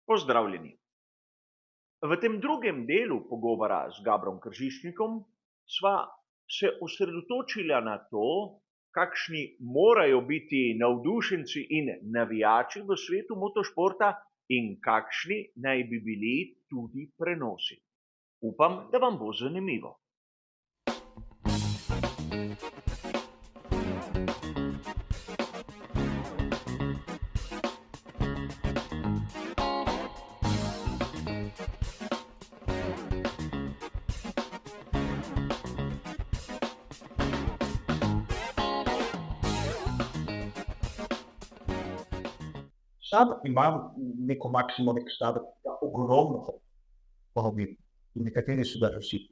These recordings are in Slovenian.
Pozdravljeni. V tem drugem delu pogovora z Gabrom Kržišnikom sva se osredotočila na to, kakšni morajo biti navdušenci in navijači v svetu motošporta in kakšni naj bi bili tudi prenosi. Upam, da vam bo zanimivo. Stavek imam neko maksimum, nek stavek, ogromno hobi, in nekateri so ga rešili.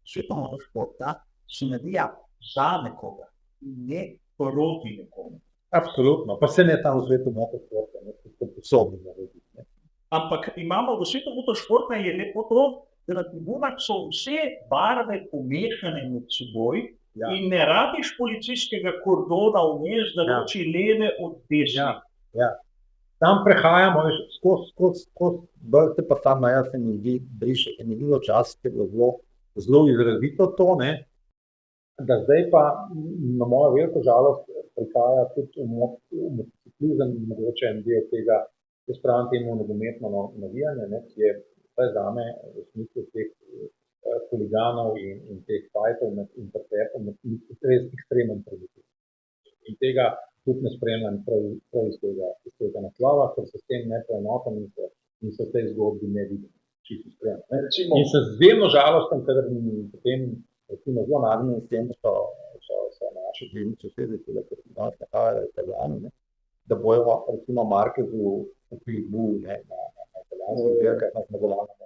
Svetom motošporta se navija za nekoga, ne proti nekomu. Absolutno, pa se ne tam v svetu motošporta, ne, so sposobni narediti. Ne. Ampak imamo v svetu motošporta je lepo to, da na tribunah so vse barve pomešane med seboj in ne rabiš policijskega kordona vmes, da loči leve od desne. Ja. Tam prehajamo skozi, bolj pa tam meja se mi zdi briše, ker ni bilo čas, ker je bilo zelo izrazito to, ne, da zdaj pa na mojo veliko žalost prihaja tudi motociklizem, mogoče en del tega, jaz pravim temu nogometno navijanje, ne, ki je vsaj zame v smislu teh huliganov in teh fajtov in pretepov res ekstremen produkt. In tega tudi ne spremljam prav iz tega naslova, ker se s tem ne poenotam in se v tej zgodbi ne vidim, čisto spremljam. In se zvedno žalostim, kadar potem recimo zelo nagnjeni s tem, da so naši živnice vsede, ker danes nahajajo Italijani, da bojo recimo Markezu v Pilbu, ne, na italijanskih dirkah, na zmagovalnem.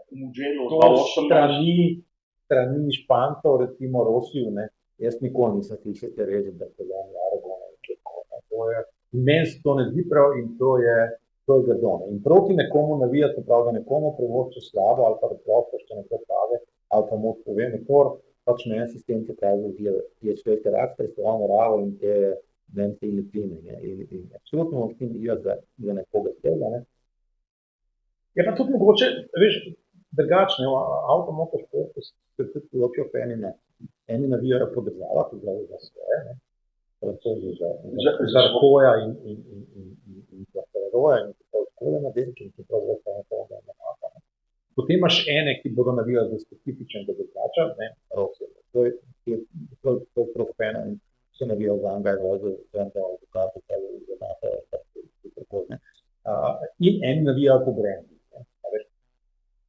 Strani Špancov, recimo Rosiju, ne, jaz nikoli nisem slišal te reči, da Italijani Aragona. Meni se to ne zdi prav in to je grdo. In proti nekomu navijati, prav da nekomu privošči slabo ali pa da prosto še nekaj prave, ali pa mu pove nekor, pač meni sistem se pravi, da je človek karakter, svojo naravo in te vemce in lepine. In absolutno v tem je za nekoga tega. Ne. Je pa tudi mogoče, veš, drugačne, avtomotošportu se tudi ločijo pa eni ne. Eni navijajo po državah, za svoje, ne. Francozi za Arkoja in Quartararoja in tako škole na delki in tako zdaj ne. Potem imaš ene, ki bodo navijali za specifičnega drugača, ne, to je profena in se navijal za Angaj Roze, za Ducati, za NATO, tako, ne. In eni navijajo po brendi, ne.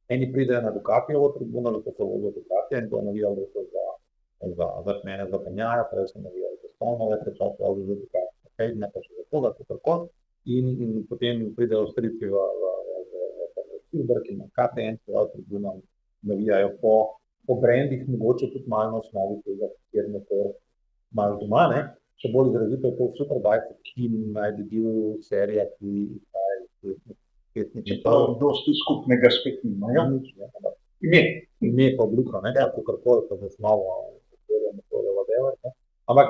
Eni pridejo na Ducatijevo tribuno, ali pa so vozijo Ducatija in to navijajo, da so za vrtmene zapenjajo, prej so navijali za Stonove, ker so pravi za Ducati, ne pa še za koga, tako. In potem pridejo strici v Spielberg in na KTM, tribuno navijajo po brandih, mogoče tudi malo na osnovi tega, kjer motor malo doma, ne. Še bolj izrazito je to Superbike, ki naj bi bil serija, ki Čeprav dosti skupnega spet nimajo. Ime pa oblika, ne, kakorkoli pa za osnovo motorja whatever, ne. Ampak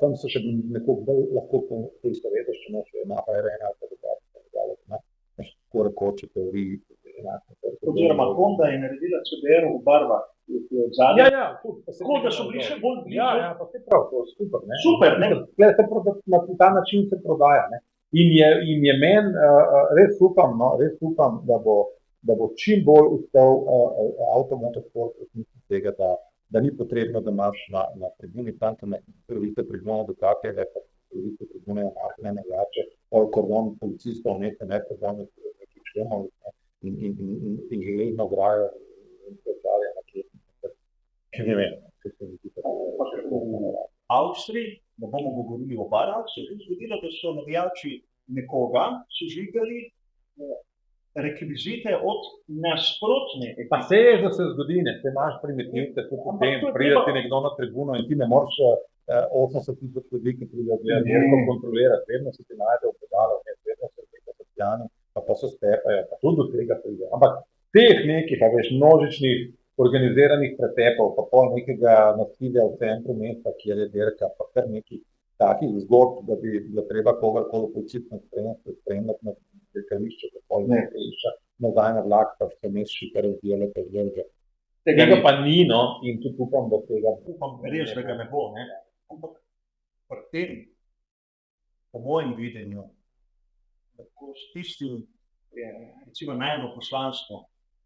sem se še nekoliko bolj lahko poistovetiš, če imaš Yamaha R1 ali pa Ducati, ne. Tako rekoč v teoriji. Oziroma Honda je naredila CBR v barvah. Tako da so bili še bolj blizu. Ja, pa se prav, to je super, ne. Super, ne. Na ta način se prodaja, ne. In je meni res upam, da bo čim bolj uspel avtomotosport v smislu tega, da ni potrebno, da imaš na tribuni tam prelite tribune Ducatijeve, pa prelite tribune Yamahe, ne jače, kordon policistov, nekaj kordon nekih členov in železno ograjo in počarje na kjetnice. Ne vem, če se mi zdi tako. V Avstriji, ne bomo govorili o barah, se je zgodilo, da so navijači nekoga sežigali rekvizite od nasprotne. Pa se je, da se zgodi, ne, te imaš primitivce, tudi potem pride ti nekdo na tribuno in ti ne moreš 80,000 ljudi, ki pridejo gledati, dirko kontrolirati, vedno se ti najde v pedalu, vedno se tega socijalni, pa se stepajo, pa tudi do tega pride. Ampak teh nekih, a veš, množičnih organiziranih pretepov, pa pol nekega nasilja v centru mesta, kjer je dirka, pa kar nekih takih zgodb, da bi bilo treba kogarkoli očitno spremljati na dirkališče. Ne, dizajner lakta, vse mesči, kar razvijale te jelke. Tega Tega pa ni, no, in tudi upam, da tega Upam, res, da ga ne bo, ne. Ampak pri tem, po mojem videnju, tako s tistim, recimo najno poslanstvo,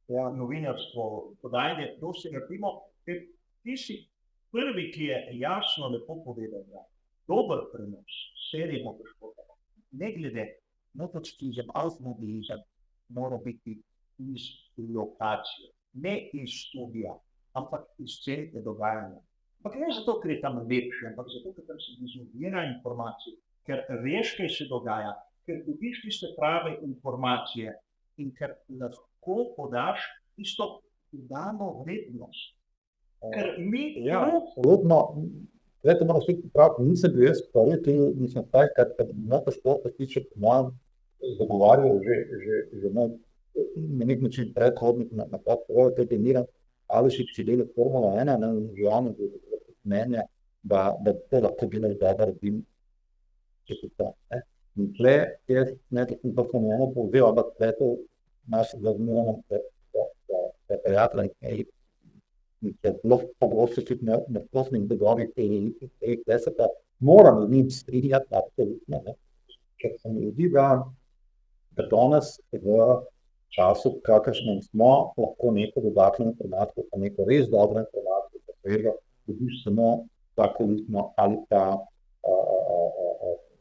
novinarstvo, podajanje, dosti naredimo, ker ti si prvi, ki je jasno lepo povedal, da dober prenos serije motošporta, ne glede motočkizem, avtomobilizem, mora biti iz lokacije, ne iz studija, ampak iz celega dogajanja. Ampak ne zato, ker je tam lepše, ampak zato, ker tam se izvira informacij, ker veš, kaj se dogaja, ker dobiš tiste prave informacije in ker lahko podaš tisto dodano vrednost. Ker mi absolutno. Zdaj, to moram vsi popraviti, nisem bil jaz prvi, ki nisem taj, kar motošporta tiče, po mojem zagovarjal že na nek način predhodnik na podporu, kaj treniram, ali si delal Formula 1, na življenju, mnenje, da to lahko delaš dobro, če se to. In tle, jaz ne sem pa ponovno povzel, ampak tle to naš zazmljeno prijatelj, ki je zelo pogosto tudi na poslovnih dogovorih teh deseta, moram z njim strinjati, absolutno, ker se mi zdi, da danes v času, kakršnem smo, lahko neko dodatno informacijo, pa neko res dobro informacijo, katerega dobiš samo tako listno ali pa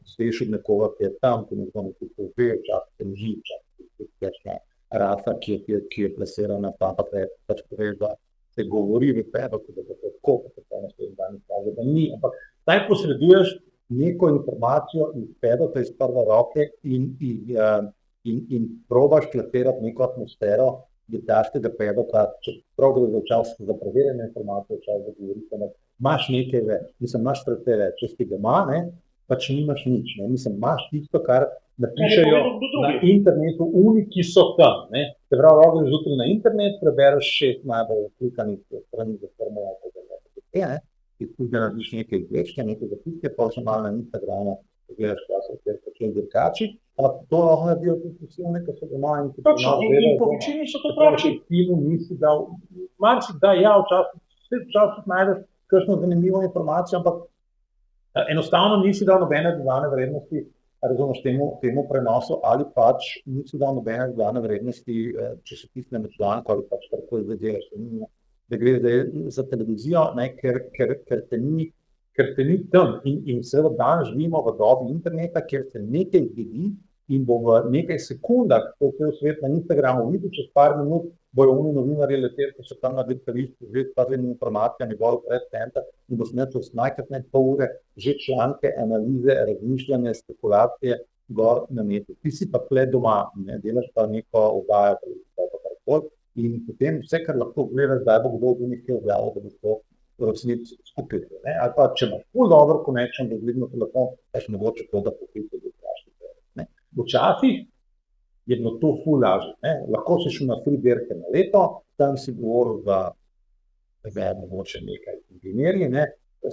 sliš od nekoga, ki je tam, ki nekdo nekaj pove, včasih se mži, včasih rasa, ki je plasirana, pa pač poveš, da se govori v tebe, da bo tako, kot se naslednji dan kaže, da ni. Ampak taj posreduješ neko informacijo iz tebe, to je iz prve roke in probaš kletirati neko atmosfero, gitaškega pedota, če prav gre za čas za preverjanje informacije, čas za govoriti, imaš nekaj več, imaš srce več, če si ga ima, pač nimaš nič, imaš tisto, kar napišejo na internetu, ki so tam, Se pravi, lahko greš zjutraj na internet, prebereš 6 najbolj klikanih strani za Formula 1, ki tudi narediš nekaj večja, nekaj zapiske, pa še malo na Instagramu, gledaš časov, kjer počeli dirkači, ampak to lahko naredijo tudi vsi nekaj so doma in točno, in po večini so to pravi. Timu nisi dal, marsikdaj včasih najdeš kakšno zanimivo informacijo, ampak enostavno nisi dal nobene dodane vrednosti, razumeš temu prenosu, ali pač nisi dal nobene dodane vrednosti, če se tisne na članku, ali pač karkoli zadelaš, da gre za televizijo, ker te ni tam in seveda danes živimo v dobi interneta, kjer se nekaj zgodi in bo v nekaj sekundah, ko se v svet na Instagramu vidi, čez par minut bojo oni novinarji leteli, ko so tam na dirkališču, že s prvimi informacijami, bolj pred center in bo snečil najkasneje pol ure, že članke, analize, razmišljanje, spekulacije gor na netu. Ti si pa tle doma, delaš pa neko oddajo, in potem vse, kar lahko gledaš, zdaj bo kdo bi nekaj objavil, da bo to svet skupil. Ali pa, če imaš ful dobro connection, da zgledno telefon, pa še mogoče to, da pokliče do vprašanje. Včasih je bilo to ful lažje. Lahko si šel na 3 dirke na leto, tam si govoril za mogoče nekaj inženirji,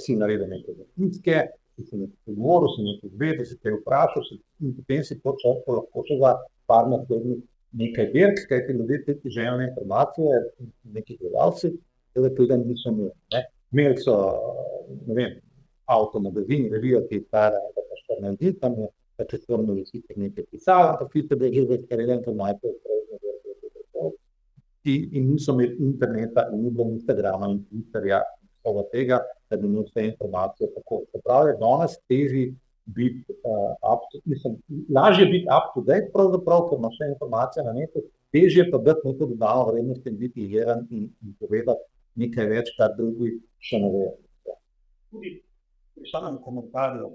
si naredil nekaj zapiske, si nekaj govoril, si nekaj zvedel, si te vprašal, in potem si to črpo lahko še za par naslednjih nekaj dirk, kaj ti ljudje te željene informacije, neki gledalci, da tega niso imeli. Imeli so, ne vem, avtomagazini, revijo ti stara, da pa še ne zdi, tam je pa če so mnogi sicer nekaj pisali, ampak tiste brege, ker je to najprej prezno, in niso imeli interneta, in ni bilo Instagrama in Twitterja, od tega, da bi imeli vse informacije tako. Se pravi, danes teži biti lažje biti up to date, pravzaprav, ker ima vse informacije na netu, težje pa biti neko dodano vrednost in biti jeren in povedati nekaj več, kar drugi še ne vejo. Tudi pri samem komentarju,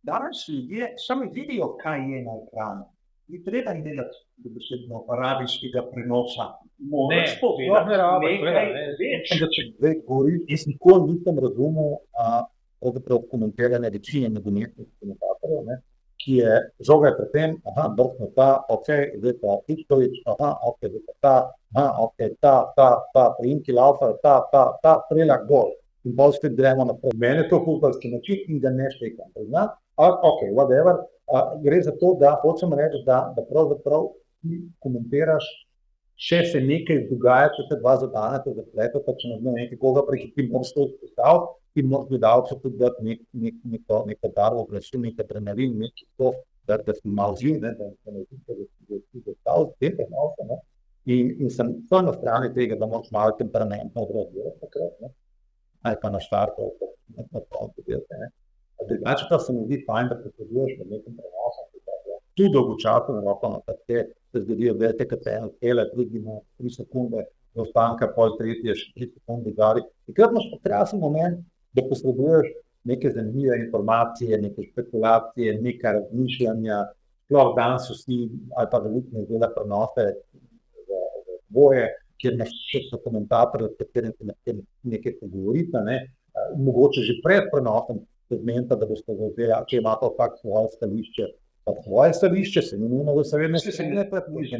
danes ljudje sami vidijo, kaj je na ekranu. Ni treba delati dobesedno rabijskega prenosa. Moraš povedati nekaj več. Zdaj govorim, jaz nikoli nisem razumel pravzaprav komentirane reči nogometnih komentatorjev, ki je žoga je pri tem, brkno ta, zdaj pa Tiktovič, zdaj pa ta, prijimki laufa, ta, strela gol. In bolj spet gremo naprej. Mene to futbalski način in ga ne štekam priznati. Whatever. Gre za to, da hočem reči, da pravzaprav ti komentiraš če se nekaj dogaja, če se dva zadaneta zapleteta, če ne znam nekoga prehiti, moraš to izpostaviti in moraš gledalcu tudi dati neko barvo glasu, nek adrenalin, nekaj to, da si malo živ, da ne vidi, da si zastavil te prenose, ne. In sem to na strani tega, da moraš malo temperamentno odreagirati takrat, ne. Ali pa na štartu, na koncu delate, ne. Drugače pa se mi zdi fajn, da potrebuješ v nekem prenosu, tu dolgočasno roko, te se zgodijo velike katene, tele, vidimo 3 sekunde, zaostanka, pol tretje, 4 sekunde gari. Takrat imaš potresen moment, da posreduješ neke zanimive informacije, neke špekulacije, neka razmišljanja, sploh danes vsi, ali pa veliko ne dela prenose v boje, kjer imaš še komentatorje, s katerim se nekaj pogovorite, ne. Mogoče že pred prenosom segmenta, da boste zavedeli, če ima to fakt svoje stališče, pa svoje stališče, se ni nujno, da se vedno se ne prepriča.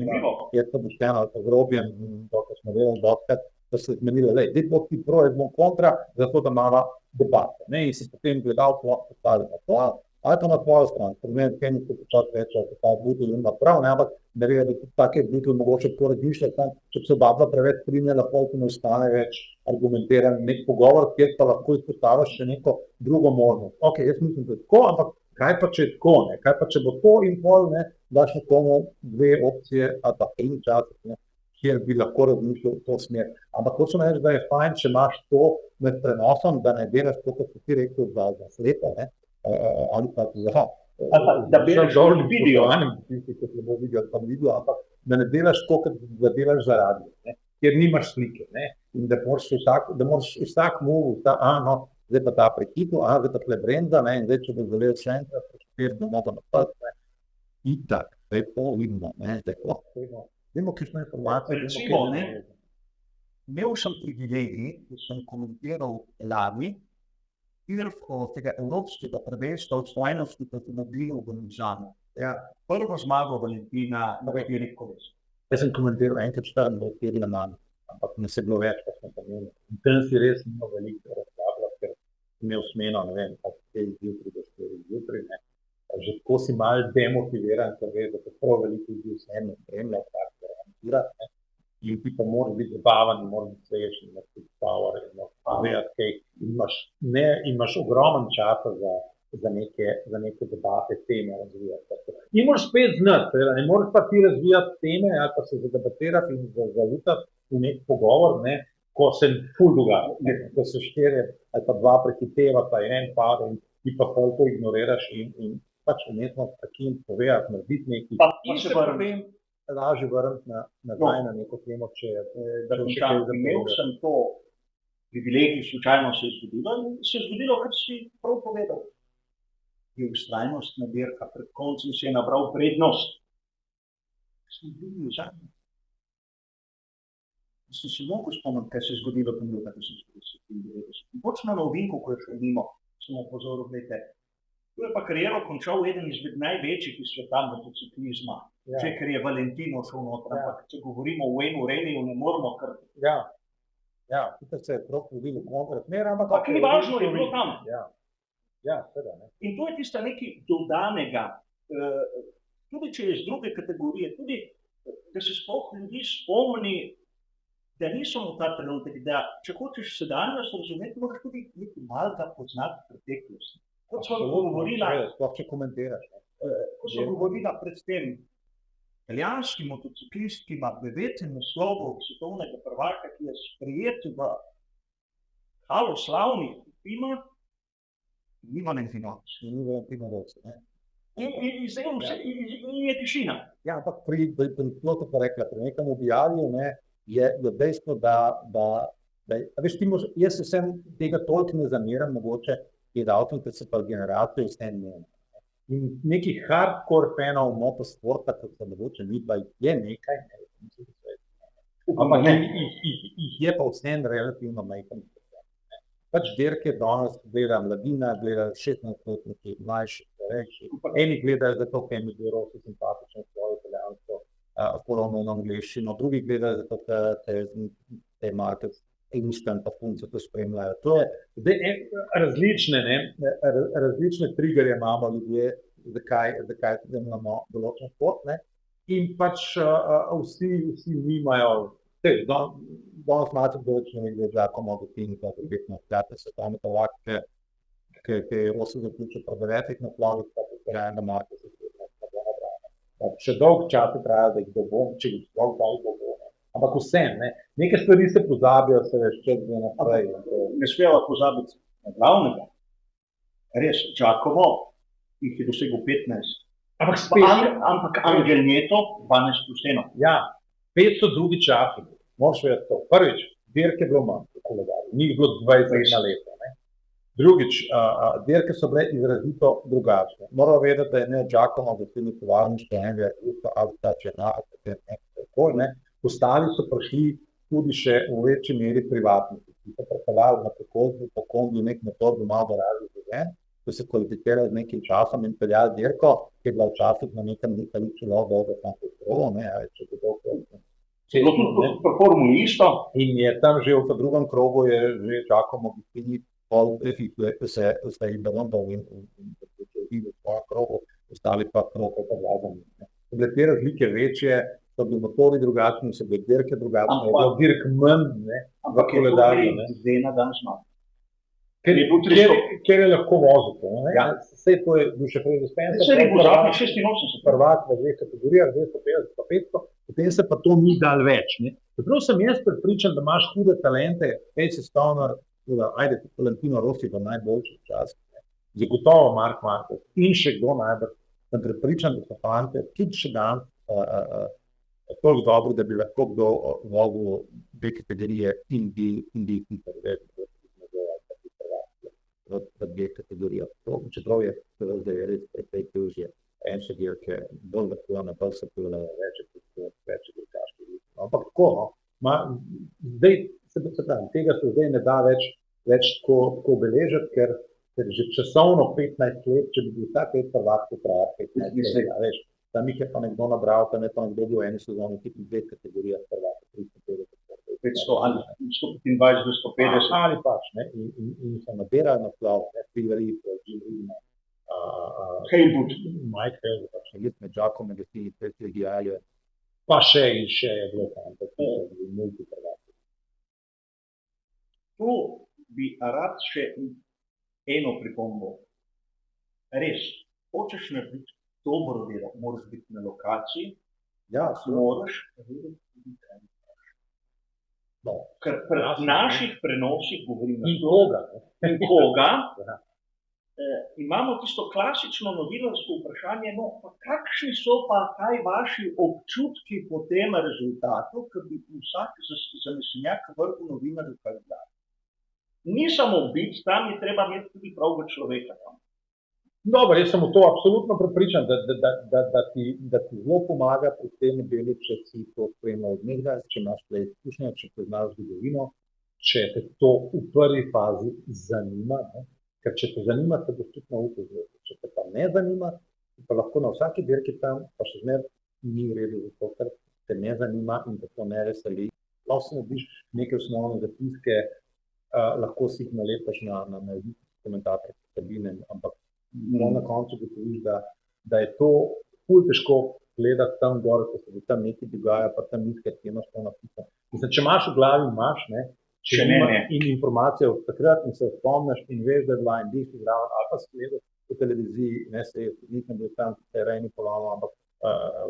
Je to pošteno, pogrobjem, to, ko smo vedeli dostkrat, da se zmenili, daj bo ti pro, jaz bom kontra, zato da imamo debate. Ne, in si potem gledal postaviti na to, ali pa na tvojo stran. Pri meni kaj niso počas več, da ta Bluetooth ima prav, ne, ampak ne ve, da take Bluetooth mogoče tako razmišljati, če se oba preveč strinja, lahko ne ostane več argumentiran nek pogovor, kjer pa lahko izpostaviš še neko drugo možnost. Ok, jaz mislim, da je tako, ampak kaj pa če je tako, ne? Kaj pa če bo to in pol, ne, daš nekomu 2 opcije, ali pa en čas, ne, kjer bi lahko razmišljal v to smer. Ampak hočem reči, da je fajn, če imaš to med prenosom, da ne delaš to, kot si ti rekel, za slepo, ne, ali pa da bereš dol video, tisti, ko se bo video, pa video, ampak da ne delaš to, kot da delaš za radio, ne, kjer nimaš slike, ne, in da moraš vsak move, zdaj pa ta prekitu, zdaj pa tle brenda, ne, in zdaj, če bo zalel še enkrat, spet bomo to napad, ne, in tak, zdaj to vidimo, ne, zdaj to. Vemo, kakšno informacijo, ne, imel sem privilegij, da sem komentiral lani, tega evropskega prvenstva v svojnosti, kot je nabil v Ljubljani. Ja, prvo zmago Valentina Novaković. Jaz sem komentiral enkrat 4 na dan, ampak ne se bilo več, pa sem pa imel. In tam si res imel veliko razglabljati, ker imel smeno, ne vem, od 5 zjutraj do 4 zjutraj, ne. Že tako si malo demotiviran, ker veš, da te prav veliko ljudi vseeno spremlja, tako reagirati, ne. In ti pa moraš biti zabaven, moraš biti svež, imaš tudi power, imaš ogromen časa za neke debate, teme razvijati. In moraš spet znati, ne moraš pa ti razvijati teme, ali pa se zadebatirati in zalutati v nek pogovor, ne, ko se ful dogaja, ko se 4 ali pa 2 prehiteva, pa en pade in ti pa pol to ignoriraš in pač umetno prekiniti, povedati, narediti nekaj. Pa še problem, lažje vrniti nazaj na neko temo, če imel sem to privilegij, slučajno se je zgodilo, kar si prav povedal. Je vztrajnostna dirka, pred koncem si je nabral prednost. Sem bil v zadnji. Sem si mogel spomniti, kaj se je zgodilo tam leta 1990. Točno na ovinku, ko je šel mimo, sem opozoril, gledajte, tu je pa kariero končal eden izmed največjih iz sveta motociklizma. Ja. Ker je Valentino šel noter, ampak če govorimo o Waynu Raineyju, ne moramo kar... Ja, tukaj se je prav povedal kontra, ampak... Pa kaj važno je bilo tam. Ja, seveda, ne. In to je tista nekaj dodanega, tudi če je iz druge kategorije, tudi, da se sploh ljudi spomni, da niso v ta trenutek, da če hočeš sedanjost razumeti, moraš tudi nekaj malega poznati preteklost. Kot smo govorila, sploh če komentiraš. Ko so govorila pred tem italijanski motociklist, ki ima 9 naslovov svetovnega prvaka, ki je sprejet v halu slavni, nima Valentinović. In je tišina. Ja, ampak pri to pa rekla, pri nekem objavlju, ne, je dejstvo, da veš, ti mož, jaz se vsem tega toliko ne zamiram, mogoče je davkom, ker se pa generacijo vsem ne. In nekih hardcore fanov motosporta, kot se mogoče ni, pa je nekaj, ampak jih je pa vsem relativno majhen. Pač dirke danes gleda mladina, gleda 16-letniki, mlajši, starejši. Eni gledajo zato, ker jim je bilo simpatično svoje italijansko, polovno angleščino, drugi gledajo zato, ker te marke instant pa funkcijo to spremljajo. To je različne triggerje imamo ljudje, zakaj imamo določen šport, ne. in pač vsi nimajo. Danes imate določene nekaj zakonov, da ti nekaj prijetno vstate se tam tovak, ki je 80 tisoč pa 9 na plavi, pa pripravljena marka se še dolg čas traja, da jih dobo, če jih dolg dobo. Ampak vsem, ne. Neke stvari se pozabijo, se veš, če gre naprej. Ne smemo pozabiti na glavnega. Res, Giacomo jih je dosegel 15. Ampak spet, Ampak Angel Nieto 12+1. ja, spet so drugi časi. Moraš vedeti to. Prvič, dirke je bilo manj, ni jih bilo 20 na leto. Ne. Drugič, dirke so bile izrazito drugačne. Moramo vedeti, da je ne Giacomo, da se ni tovarnišče enega, ali ta čena, ne. Ostali so prišli tudi še v večji meri privatniki, ki so pripeljali na prekozbi, po kombi nek motor doma v razli življenj, ko se kvalificirajo z nekim časom in peljali dirko, ki je bila včasih na nekem celo dolgo tam kontrolo, ne, če bi dolgo. Bilo tudi po formuli isto. In je tam že v drugem krogu je že Giacomo Buffini pol prehituje, ko se je Belondov in v svojem krogu, ostali pa krogo pa vladami. So bile te razlike večje, so bili motori drugačni, so bile dirke drugačne, je bilo dirk manj, ne, v koledarju, ne. Zdaj na dan smo. Ker je lahko voziti, ne. Ja. Vse to je bil še prej Spencer. Se je rekel, zadnjih 86. Prvak v dveh kategorijah, 250 pa 500, potem se pa to ni dal več, ne. Čeprav sem jaz prepričan, da imaš hude talente, Casey Stoner, ajde, Valentino Rossi v najboljših časih, ne. Zagotovo Mark Marquez in še kdo najbolj. Sem prepričan, da so fante, ki še dan toliko dobro, da bi lahko kdo vozil dve kategorije in bi v dveh kategorijah. Čeprav je res precej težje. En še dirke, bolj lahko na bolj se pojela več dirkaških. Ampak tako, no. Zdaj, tega se zdaj ne da več tako beležiti, ker že časovno 15 let, če bi bil vsak let prvak, to traja 15 let, veš. Tam jih je pa nekdo nabral, tam je pa nekdo bil v eni sezoni, ki v dveh kategorijah prvak, 350. 500 ali 125 do 150. Ali pač, ne, in se nabirajo na plav, ne, Pilvari, Gilrima, Helmut, Mike Helmut, pač, jaz med Giacomo Gestini, Giacomo, pa še in še je bilo tam, tako je multiprvaki. Tu bi rad še eno pripombo. Res, hočeš narediti dobro delo, moraš biti na lokaciji, Ja, moraš vedeti tudi kaj. no, Ker pri naših prenosih govorimo in koga, ne. in koga, Ja. imamo tisto klasično novinarsko vprašanje, no, pa kakšni so pa kaj vaši občutki po tem rezultatu, ker bi vsak zanesenjak vrhu novinarjev kaj da. Ni samo biti, tam je treba imeti tudi pravega človeka. Dobro, jaz sem v to absolutno prepričan, da ti zelo pomaga pri tem delu, če si to spremljal od nekdaj, če imaš tle izkušnje, če poznaš zgodovino, če te to v prvi fazi zanima, ne? Ker če te zanima, te boš tudi naučil zvedeti. Če te pa ne zanima, pa lahko na vsaki dirki tam, pa še zmer ni v redu, zato ker te ne zanima in te to ne veseli. Lahko si narediš neke osnovne zapiske, lahko si jih nalepaš na komentatorje kabine, ampak na koncu gotoviš, da je to ful težko gledati tam gor, ko se tam nekaj dogaja, pa tam nekaj, ki imaš to napisano. Mislim, če imaš v glavi, imaš, ne, če imaš in informacije od takrat in se spomniš in veš, da je bila in diš igrava, ali pa si gledal po televiziji, ne se je, nisem bil tam tereni polano, ampak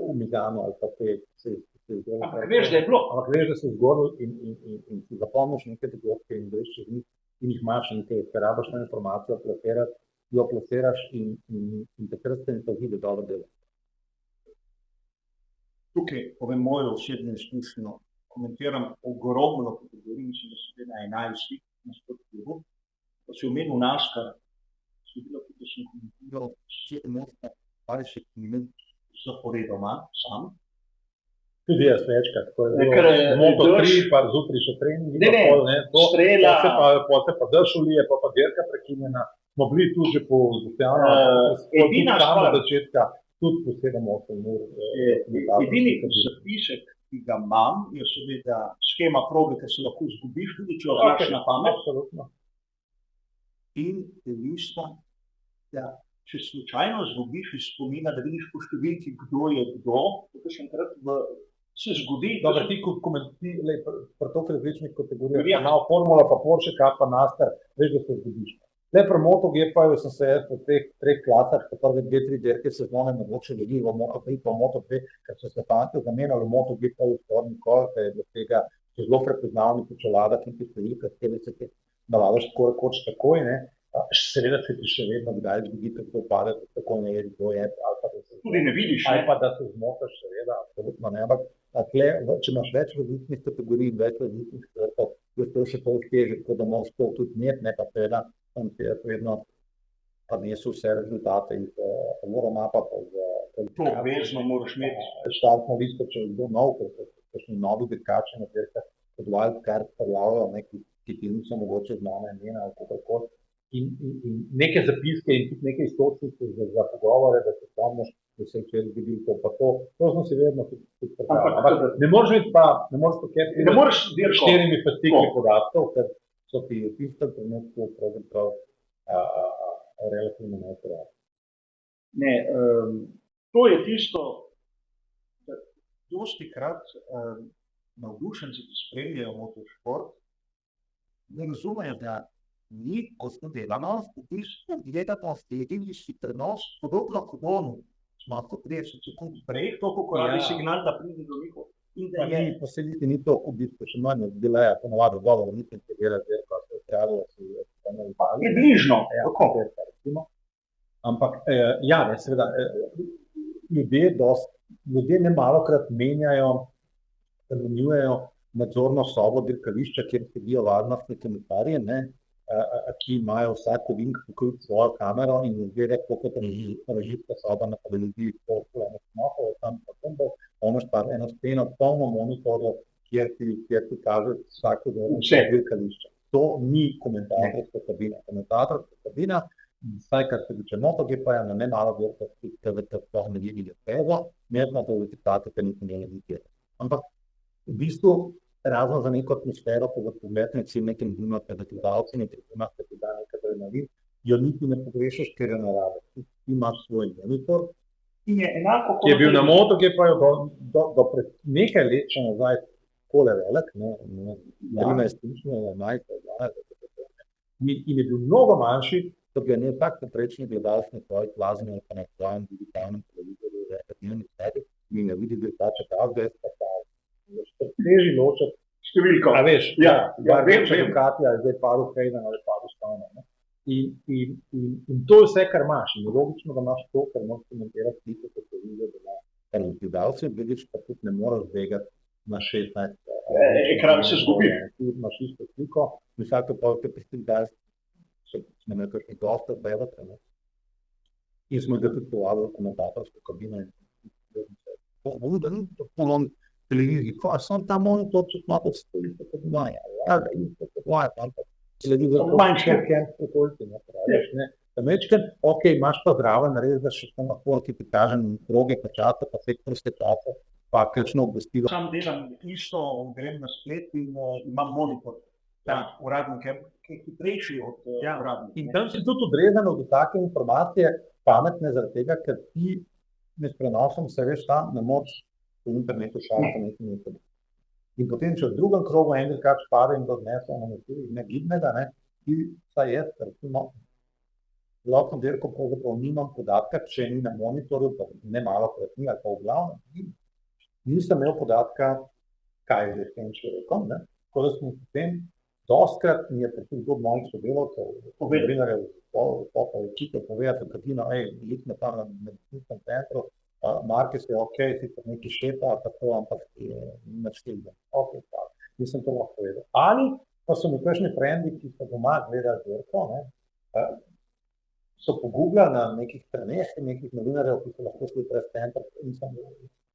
v Migano ali pa se zgodilo. Ampak veš, da je bilo. Ampak veš, da se je zgodilo in si zapomniš nekaj dogodke in veš, če in jih imaš in te rabiš na informacijo plasirati, jo plasiraš in takrat se mi to vidi dobro delo. Tukaj povem mojo osebno izkušnjo. Komentiram ogromno kategorij, mislim, da so na 11 na sportklubu. Pa si omenil NASCAR, si bilo, da sem komentiral 7-20 minut zaporedoma sam. Tudi jaz večkrat, ko je Ker bilo Moto3, pa zjutraj še trening, strela. Potem pa dršulije, pa dirka prekinjena. Smo bili tu že po edina stvar, začetka, tudi po 7-8 ur. Edini zapisek, ki ga imam, je seveda shema proge, ker se lahko izgubiš, tudi če jo znaš na pamet. Absolutno. In dejstvo, da če slučajno zgubiš iz spomina, da vidiš po številki, kdo je kdo, to še enkrat se zgodi. Dobro, ti kot komentiraj pri toliko različnih kategorijah, Ja. malo Formula pa Porsche, kaj pa Nastar, veš, da se zgubiš. Le pri MotoGP-ju sem se jaz v teh treh klasah, po prve 2-3 dirke sezone mogoče ljudi v Moto3 pa v Moto2, ker so se fantje zamenjali v MotoGP-ju sporni kol, da je do tega zelo prepoznavni počelada, ki ti stoji, kateri se ti navadaš tako rekoč takoj, ne. Seveda se ti še vedno kdaj zgodi, kdo pade, tako ne je, kdo je, ali pa da se Tudi ne vidiš, ali ne? pa da se zmotaš, seveda, absolutno ne, ampak tle, če imaš več različnih kategorij, več različnih športov, je to še toliko težje, tako da moraš to tudi imeti, ne pa seveda, tam ti je vedno prinesel vse rezultate iz Euromapa, pa To obvezno moraš imeti. štartno listo, če je kdo nov, ker so kakšni novi dirkači na dirkah, kot wildcard prijavljajo, ki ti niso mogoče znane imena ali kakorkoli. In neke zapiske in tudi neke istočnice za pogovore, da se spomniš, da se je včeraj zgodilo to, pa to smo si vedno tudi pripravljali. Ampak ne moreš biti pa, ne moreš pa kjer Ne moreš dirko. 4 fascikli podatkov, ker so ti v tistem trenutku pravzaprav relativno neuporabni. Ne, to je tisto, Dostikrat navdušenci, ki spremljajo motošport, ne razumejo, da ni kostno delanost, v bistvu gledanost, jedinjski prenos, podobno kot ono, smo 30 sekund prej, toliko korabi signal, da pride do njihov. In da je Poseliti ni to v bistvu še manj delajo, ponovadi govor, niti ne delajo, ko se odpravljajo, se ne vipali. približno. Tako, recimo. Ampak, ja, ne, seveda, ljudje ne malokrat menjajo, spremenjujejo nadzorno sobo dirkališča, kjer sedijo varnostni komisarji, ne, ki imajo vsak ovink pokriti svojo kamero in gleda, kot režijska soba na televiziji, tam bo, imaš pa eno steno polno monitorjev, kjer ti kaže vsako dirkališče. To ni komentatorska kabina. Komentatorska kabina, vsaj kar se tiče MotoGP-ja, na nemalo dirkah, ki sploh ne vidijo pevo, merno to rezultate, ki niso njene vidjeti. Ampak v bistvu razno za neko atmosfero, ko v pogled nekim imate, da ti davci, imate ti da nekaj adrenalin, jo niti ne pogrešaš, ker je narave. Ti imaš svoj monitor. In je enako, Ki je bil na MotoGP-ju do pred nekaj let še nazaj takole velik, ne 13-inčni, in je bil mnogo manjši, da bi ga ne tak poprečni gledalec na tvoji plazni ali pa na tvojem digitalnem televizorju v dnevni sebi in ne vidi, da je ta čakal, da je spasal. Teži ločati. številko. A veš, vem. Ducati, ali zdaj paru Hayden ali paru Stone. In to je vse, kar imaš. In logično, da imaš to, kar moraš komentirati slike, kot se vidi, da ima. Ker gledalci, vidiš, pa tudi ne moraš begati na 16. Ekran se zgubi. Tu imaš isto sliko, vsako polke pristigdalci, smo imeli kakšni goste, gledate, ne. In smo ga tudi povabili v komentatorsko kabino in da ni to polon televiziji, ko sem tam monitor, če smo to stoji, tako dvaja, da isto tako dvaja, ampak televizor Manjše. Mečken, ok, imaš pa zraven, res, da še tam lahko ti prikažem proge, pa časa, pa sektorske čase, pa kakšno obvestilo. sam delam isto, grem na splet in imam monitor. Ta uradnik je hitrejši od uradnika. In tam si tudi odrezano do take informacije pametne zaradi tega, ker ti med prenosom se veš tam, ne moč v internetu šaliti nekaj nekaj. In potem, če v drugem krogu en dirkač pade in odnese negibnega, ne, ti saj jaz, recimo, celotno dirko pravzaprav nimam podatka, če ni na monitorju, pa ne malo krat ni, ali pa v glavnem, nisem imel podatka, kaj je s tem človekom, ne, tako da smo potem dostkrat mi je prišel do mojih sodelavcev, novinarjev, ekipe povedati, Katina, jih ne pa na medicinskem centru, Markes je ok, sicer neki štepa, tako, ampak na štilbe. Ok, pa, nisem to lahko povedal. Ali pa so mi kakšni frendi, ki so doma gledali dirko, ne, so pogooglali na nekih straneh, nekih novinarjev, ki so lahko šli press center, in sem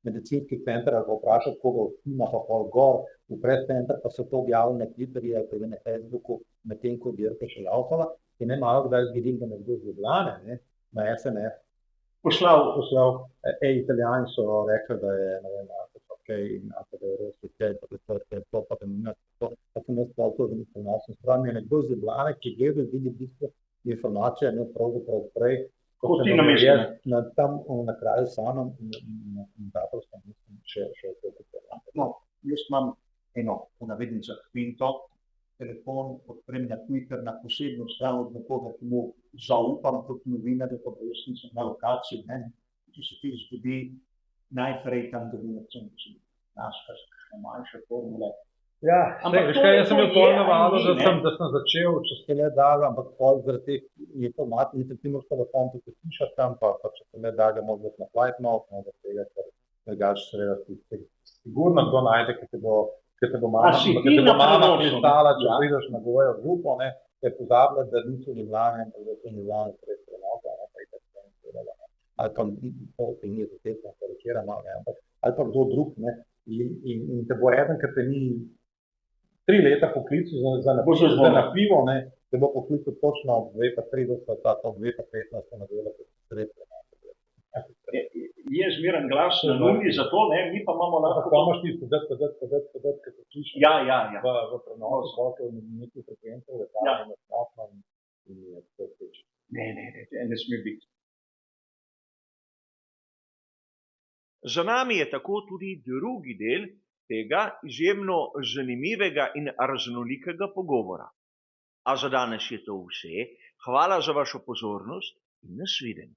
medicinski center, ali pa vprašati, koga ima pa pol gor, v press center, pa so to objavili na Twitterju ali na Facebooku, medtem ko dirka še laufala, in ne malo kdaj vidim, da nekdo z Ljubljane, ne, na SNS Poslal. Italijani so rekli, da je, ne vem, ok, in da je res ok, to pa da pa sem jaz to za njih prenosim. Spravi je nekdo z Ljubljane, ki gleda, vidi v bistvu informacije, ne pravzaprav prej, Kot ti namestno. Tam na kraju samem, zaprosto mislim, še to kupila. No, jaz imam eno, v navednicah, finto, telefon odprem na Twitter, na posebno stran od nekoga, ki mu zaupam kot novinarju, pa jaz nisem na lokaciji, ne. Če se ti zgodi, najprej tam dobim recimo naš, kakšne manjše formule. Ja, Ampak veš to kaj, je- jaz sem to bil pol je navaden, ID, da sem začel, če se le da, ampak pol zaradi teh je format, in ti moraš telefon tudi pišati tam, pa če se le da, ga moraš biti na flight mode, ne, da tega, ker drugače seveda sigurno kdo najde, ki te bo mama, A si ki ti te bo na mama prenosu, ne? pristala, če Ja. prideš na govejo grupo, ne, te pozabila, da niso Ljubljane, da so Ljubljane pred prenosa, ne, pa itak se ne seveda, ne. Ali pa to ti ni zatetno, karikiramo, ne, ampak ali pa kdo drug, ne, in te bo eden, ki te ni 3 leta poklical Bo se za na pivo, ne, te bo poklical točno ob 2:30, ta 2:15 naredila, kot se sreča. Je zmeren glas na nuli za to, ne, mi pa imamo Ampak lahko... pa imaš ti podet, ki se sliši Ja, ja, ja. v prenosu, koliko nekaj frekvencev, Ja. in osnovno in je to teče. Ne sme biti. Za nami je tako tudi drugi del tega izjemno zanimivega in raznolikega pogovora. A za danes je to vse. Hvala za vašo pozornost in nasvidenje.